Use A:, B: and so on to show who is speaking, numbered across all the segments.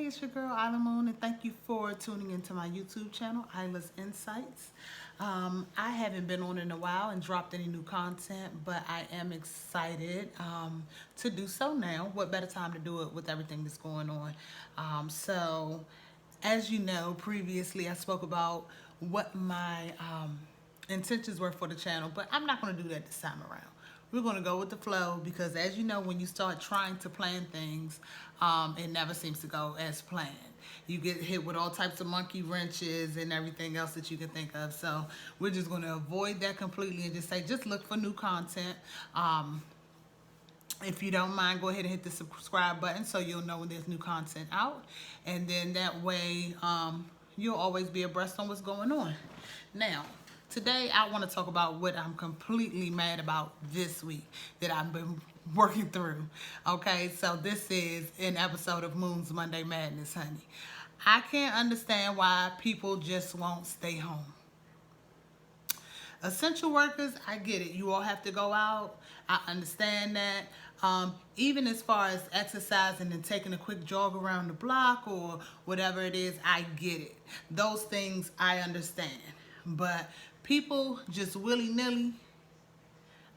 A: it's your girl Isla Moon, and thank you for tuning into my YouTube channel, Isla's Insights. I haven't been on in a while and dropped any new content, but I am excited to do so now. What better time to do it with everything that's going on? As you know, previously I spoke about what my intentions were for the channel, but I'm not going to do that this time around. We're going to go with the flow because, as you know, when you start trying to plan things, it never seems to go as planned. You get hit with all types of monkey wrenches and everything else that you can think of. So we're just going to avoid that completely and just say, just look for new content. If you don't mind, go ahead and hit the subscribe button so you'll know when there's new content out. And then that way, you'll always be abreast on what's going on. Now, today I want to talk about what I'm completely mad about this week that I've been working through. Okay, so this is an episode of Moon's Monday Madness, honey. I can't understand why people just won't stay home. Essential workers, I get it. You all have to go out. I understand that. Even as far as exercising and taking a quick jog around the block or whatever it is, I get it. Those things I understand. But people just willy-nilly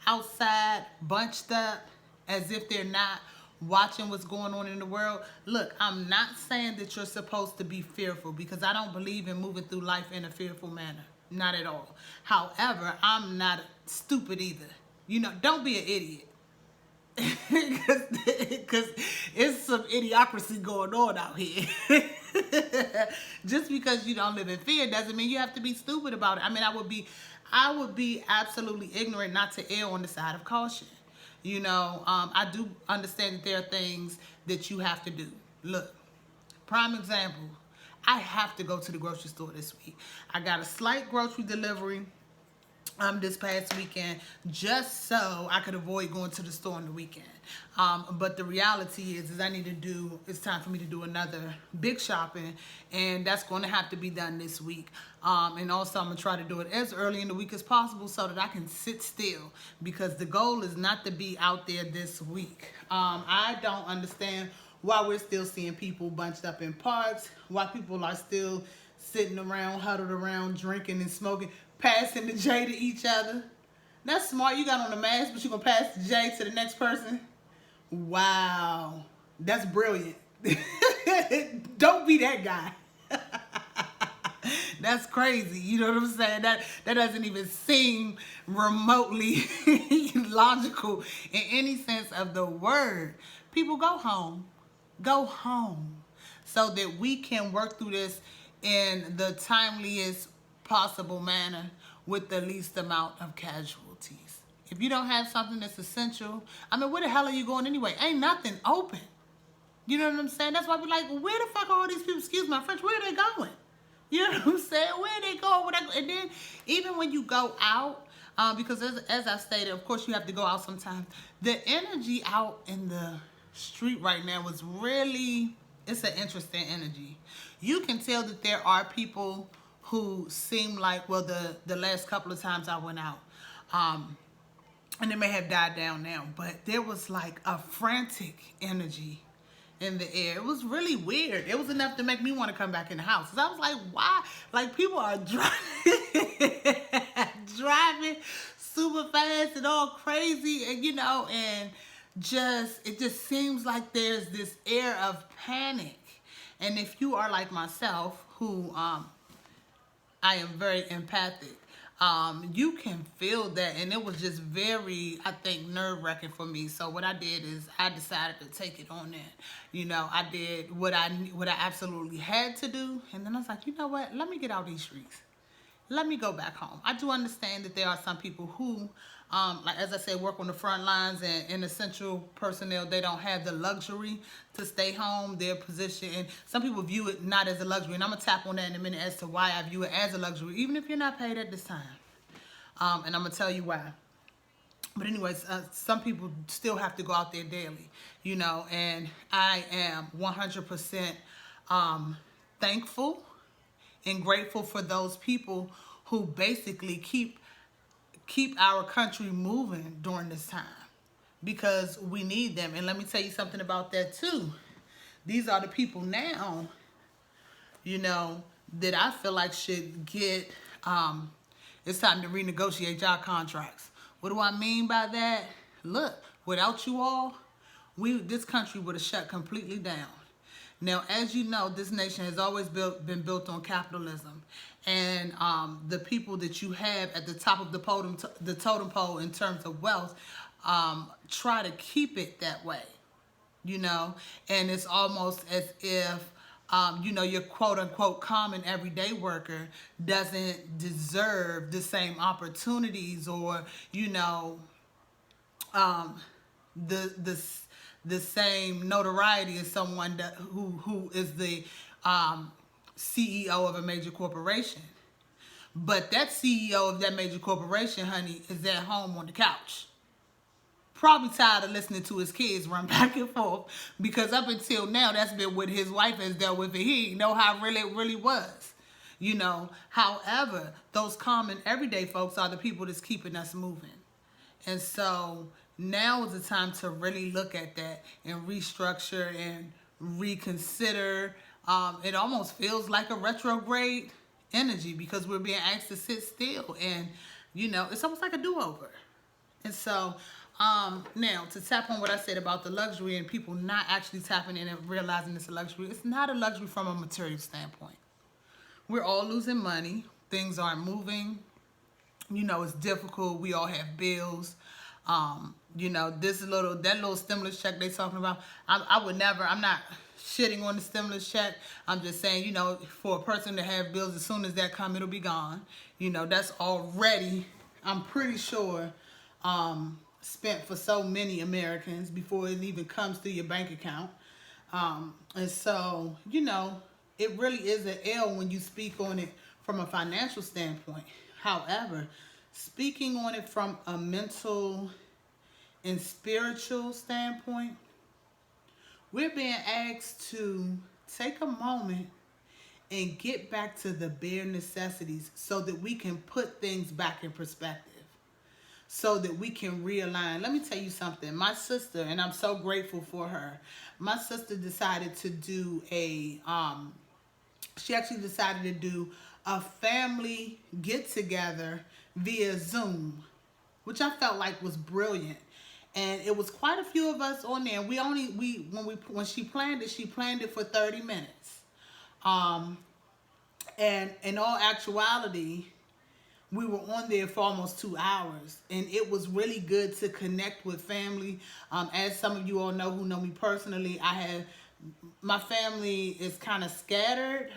A: outside, bunched up, as if they're not watching what's going on in the world. Look, I'm not saying that you're supposed to be fearful because I don't believe in moving through life in a fearful manner. Not at all. However, I'm not stupid either. You know, don't be an idiot. Because it's some idiocracy going on out here. Just because you don't live in fear doesn't mean you have to be stupid about it. I mean, I would be absolutely ignorant not to err on the side of caution. You know, I do understand that there are things that you have to do. Look, prime example, I have to go to the grocery store this week. I got a slight grocery delivery this past weekend just so I could avoid going to the store on the weekend. But the reality is it's time for me to do another big shopping, and that's going to have to be done this week. And also I'm going to try to do it as early in the week as possible so that I can sit still, because the goal is not to be out there this week. I don't understand why we're still seeing people bunched up in parks, why people are still sitting around, huddled around, drinking and smoking, passing the J to each other. That's smart. You got on a mask, but you're going to pass the J to the next person? Wow. That's brilliant. Don't be that guy. That's crazy. You know what I'm saying? That doesn't even seem remotely logical in any sense of the word. People, go home. Go home so that we can work through this in the timeliest possible manner with the least amount of casualties. If you don't have something that's essential, I mean, where the hell are you going anyway? Ain't nothing open. You know what I'm saying? That's why we're like, where the fuck are all these people, excuse my French, where are they going? You know what I'm saying? Where are they going? And then even when you go out, because as I stated, of course you have to go out sometimes, the energy out in the street right now was really, it's an interesting energy. You can tell that there are people who seem like, well, the last couple of times I went out, and it may have died down now, but there was like a frantic energy in the air. It was really weird. It was enough to make me want to come back in the house. Cause I was like, why? Like, people are driving super fast and all crazy, and you know, and it just seems like there's this air of panic. And if you are like myself, who I am very empathic, you can feel that, and it was just very, I think, nerve-wracking for me. So what I did is I decided to take it on that. You know, I did what I absolutely had to do, and then I was like, you know what? Let me get out these streets. Let me go back home. I do understand that there are some people who, like as I said, work on the front lines, and essential personnel, they don't have the luxury to stay home. Their position, and some people view it not as a luxury, and I'm going to tap on that in a minute as to why I view it as a luxury, even if you're not paid at this time. And I'm going to tell you why. But anyways, some people still have to go out there daily, you know, and I am 100% thankful and grateful for those people who basically keep our country moving during this time, because we need them. And let me tell you something about that too. these are the people now, you know, that I feel like should get, it's time to renegotiate y'all contracts. What do I mean by that? Look, without you all, this country would have shut completely down. Now, as you know, this nation has always been built on capitalism, and the people that you have at the top of the totem pole in terms of wealth, try to keep it that way, you know, and it's almost as if, you know, your quote unquote common everyday worker doesn't deserve the same opportunities, or, you know, the the the same notoriety as someone who is the CEO of a major corporation. But that CEO of that major corporation, honey, is at home on the couch, probably tired of listening to his kids run back and forth, because up until now, that's been what his wife has dealt with, and he didn't know how really it really was. You know, however, those common everyday folks are the people that's keeping us moving. And so now is the time to really look at that and restructure and reconsider. It almost feels like a retrograde energy, because we're being asked to sit still, and, you know, it's almost like a do-over. And so now, to tap on what I said about the luxury and people not actually tapping in and realizing it's a luxury, it's not a luxury from a material standpoint. We're all losing money. Things aren't moving. You know, it's difficult. We all have bills. You know, that little stimulus check they talking about, I would never, I'm not shitting on the stimulus check. I'm just saying, you know, for a person to have bills, as soon as that come, it'll be gone. You know, that's already, I'm pretty sure, spent for so many Americans before it even comes to your bank account. And so, you know, it really is an L when you speak on it from a financial standpoint. However, speaking on it from a mental and spiritual standpoint, we're being asked to take a moment and get back to the bare necessities so that we can put things back in perspective, so that we can realign. Let me tell you something. My sister, and I'm so grateful for her, my sister decided to do she actually decided to do a family get-together via Zoom, which I felt like was brilliant. And it was quite a few of us on there. When she planned it for 30 minutes. And in all actuality, we were on there for almost 2 hours, and it was really good to connect with family. As some of you all know who know me personally, my family is kind of scattered.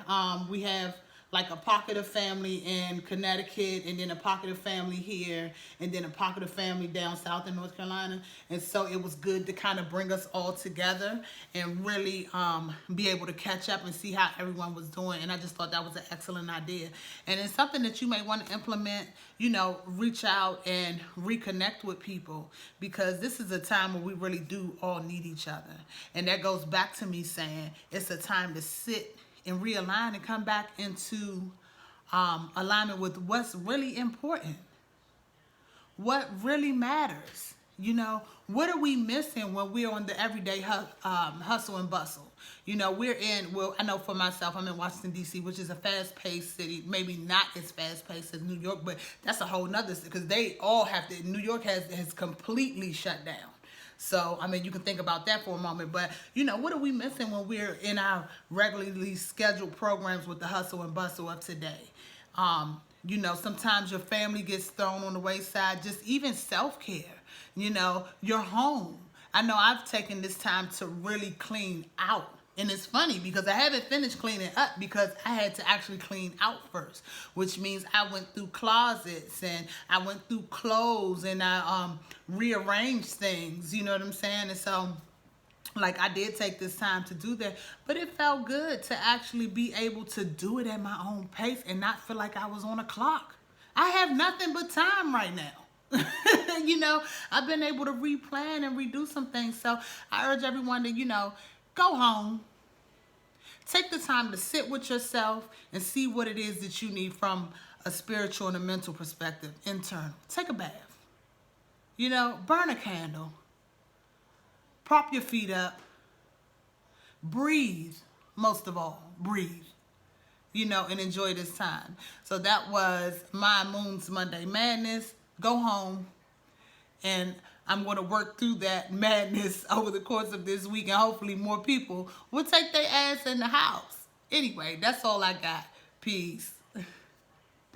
A: We have like a pocket of family in Connecticut, and then a pocket of family here, and then a pocket of family down south in North Carolina. And so it was good to kind of bring us all together and really be able to catch up and see how everyone was doing. And I just thought that was an excellent idea. And it's something that you may want to implement, you know, reach out and reconnect with people, because this is a time where we really do all need each other. And that goes back to me saying it's a time to sit and realign and come back into alignment with what's really important, what really matters. You know, what are we missing when we're on the everyday hustle and bustle? You know, I know for myself, I'm in Washington, D.C., which is a fast-paced city. Maybe not as fast-paced as New York, but that's a whole nother, because they all have to, New York has completely shut down. So, I mean, you can think about that for a moment. But, you know, what are we missing when we're in our regularly scheduled programs with the hustle and bustle of today? You know, sometimes your family gets thrown on the wayside, just even self-care, you know, your home. I know I've taken this time to really clean out. And it's funny because I haven't finished cleaning up, because I had to actually clean out first, which means I went through closets and I went through clothes and I rearranged things, you know what I'm saying? And so, like, I did take this time to do that, but it felt good to actually be able to do it at my own pace and not feel like I was on a clock. I have nothing but time right now. You know, I've been able to replan and redo some things. So I urge everyone to, you know, go home, take the time to sit with yourself and see what it is that you need from a spiritual and a mental perspective, internal. Take a bath, you know, burn a candle, prop your feet up, breathe. Most of all, breathe, and enjoy this time. So that was my Moon's Monday Madness. Go home, and I'm going to work through that madness over the course of this week, and hopefully more people will take their ass in the house. Anyway, that's all I got. Peace.